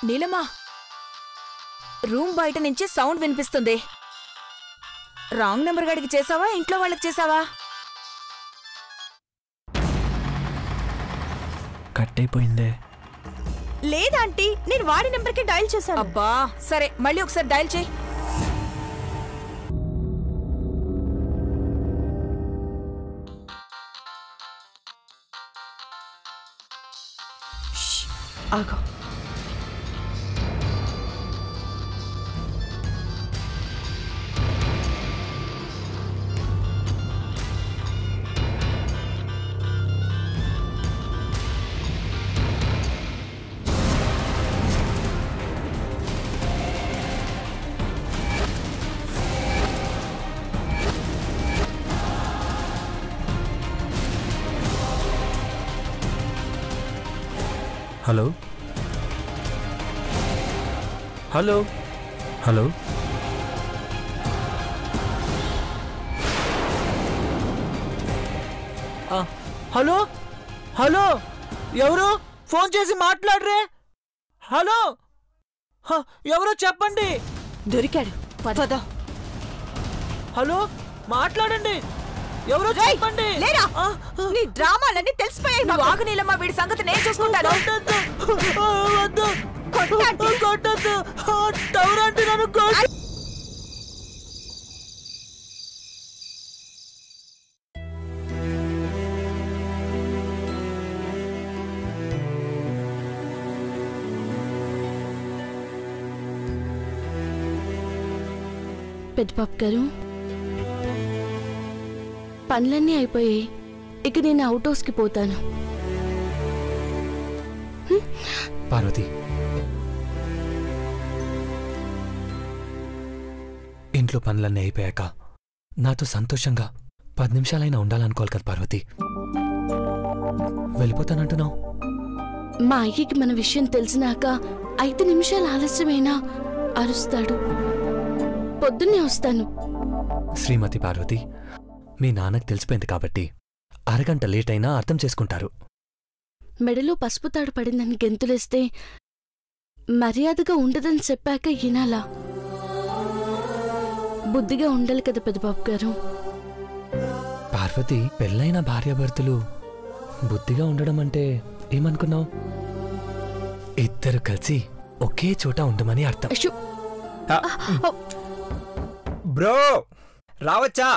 నీలమా, room బయట నుంచి sound వినిపిస్తుంది. రాంగ్ నెంబర్ గడికి చేసావా, ఇంట్లో వాళ్ళకి చేసావా? కట్ అయిపోయిందే. లేదాంటీ, నేను వాడి నెంబర్కి డయల్ చేశాను. అబ్బా సరే, మళ్ళీ ఒకసారి డయల్ చేయి. ఆగు. Hello hello hello hello hello, ఎవరు ఫోన్ చేసి మాట్లాడరే? హలో, ఎవరో చెప్పండి. దొరికాడు, పద. హలో, మాట్లాడండి, ఎవరో చెప్పండి. లేరా, నీ డ్రామాలన్నీ తెలిసిపోయాయి. నువ్వు ఆగు నీలమ్మ, వీడి సంగతి నేను చూసుకుంటాను. కొట్టద్దు, టవరంటే నన్ను కొట్టు. పెద్దపాప్ గారు, పనులన్నీ అయిపోయాయి. ఇక నేను అవుట్ హౌస్కి పోతాను. పార్వతి, ఇంట్లో పనులన్నీ అయిపోయాక నాతో సంతోషంగా 10 నిమిషాలైనా ఉండాలనుకోవాలి కదా పార్వతి. వెళ్ళిపోతానంటున్నావు. మా అయ్యకి మన విషయం తెలిసినాక 5 నిమిషాలు ఆలస్యమైనా అరుస్తాడు. పొద్దున్నే వస్తాను. శ్రీమతి పార్వతి, మీ నాన్నకు తెలిసిపోయింది కాబట్టి అరగంట లేట్ అయినా అర్థం చేసుకుంటారు. మెడలో పసుపు తాడు పడిందని గెంతులేస్తే మర్యాదగా ఉండదని చెప్పాక వినాలా? బుద్ధిగా ఉండాలి కదా పెద్దబాబు గారు. పార్వతి, పెళ్ళైన భార్యాభర్తలు బుద్ధిగా ఉండడం అంటే ఏమనుకున్నావు? ఇద్దరు కలిసి ఒకే చోట ఉండమని అర్థం. బ్రో రావచ్చా?